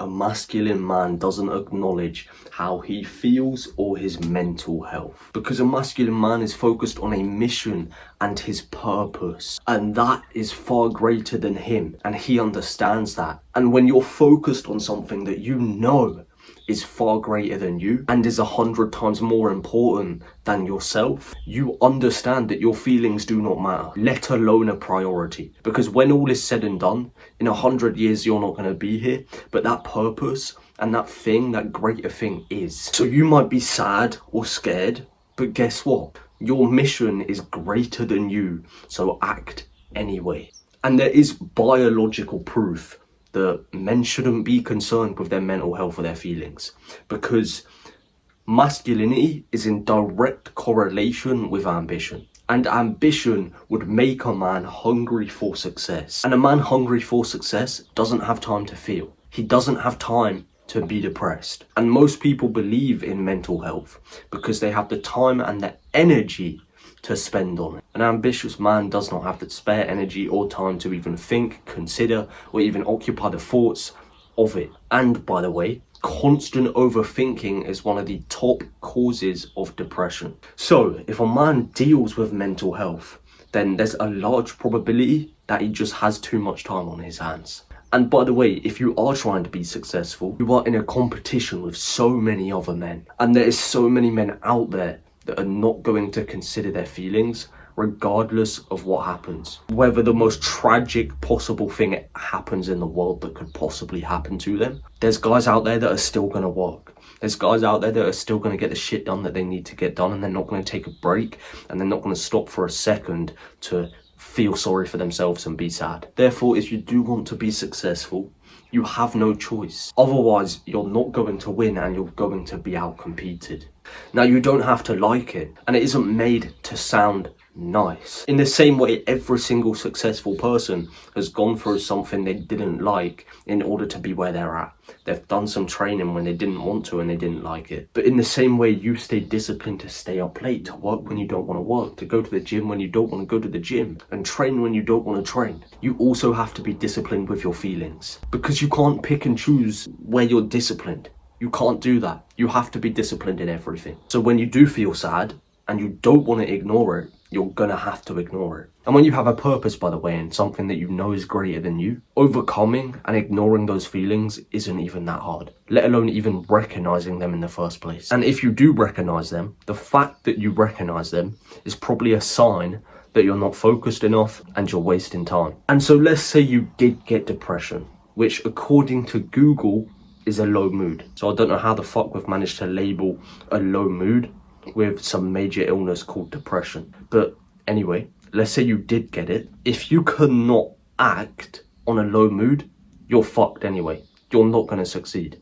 a masculine man doesn't acknowledge how he feels or his mental health. Because a masculine man is focused on a mission and his purpose. And that is far greater than him. And he understands that. And when you're focused on something that you know is far greater than you and is 100 times more important than yourself, you understand that your feelings do not matter, let alone a priority. Because when all is said and done, in 100 years you're not going to be here, but that purpose and that thing, that greater thing is. So you might be sad or scared, but guess what? Your mission is greater than you, so act anyway. And there is biological proof that men shouldn't be concerned with their mental health or their feelings, because masculinity is in direct correlation with ambition. And ambition would make a man hungry for success. And a man hungry for success doesn't have time to feel. He doesn't have time to be depressed. And most people believe in mental health because they have the time and the energy to spend on it. An ambitious man does not have the spare energy or time to even think, consider, or even occupy the thoughts of it. And by the way, constant overthinking is one of the top causes of depression. So if a man deals with mental health, then there's a large probability that he just has too much time on his hands. And by the way, if you are trying to be successful, you are in a competition with so many other men. And there is so many men out there that are not going to consider their feelings regardless of what happens. Whether the most tragic possible thing happens in the world that could possibly happen to them, there's guys out there that are still going to work. There's guys out there that are still going to get the shit done that they need to get done, and they're not going to take a break, and they're not going to stop for a second to feel sorry for themselves and be sad. Therefore, if you do want to be successful, you have no choice. Otherwise, you're not going to win and you're going to be outcompeted. Now, you don't have to like it, and it isn't made to sound nice. In the same way, every single successful person has gone through something they didn't like in order to be where they're at. They've done some training when they didn't want to and they didn't like it. But in the same way, you stay disciplined to stay up late, to work when you don't want to work, to go to the gym when you don't want to go to the gym, and train when you don't want to train. You also have to be disciplined with your feelings, because you can't pick and choose where you're disciplined. You can't do that. You have to be disciplined in everything. So when you do feel sad and you don't want to ignore it, you're gonna have to ignore it. And when you have a purpose, by the way, and something that you know is greater than you, overcoming and ignoring those feelings isn't even that hard, let alone even recognizing them in the first place. And if you do recognize them, the fact that you recognize them is probably a sign that you're not focused enough and you're wasting time. And so let's say you did get depression, which according to Google is a low mood. So I don't know how the fuck we've managed to label a low mood with some major illness called depression. But anyway, let's say you did get it. If you cannot act on a low mood, you're fucked anyway. You're not going to succeed.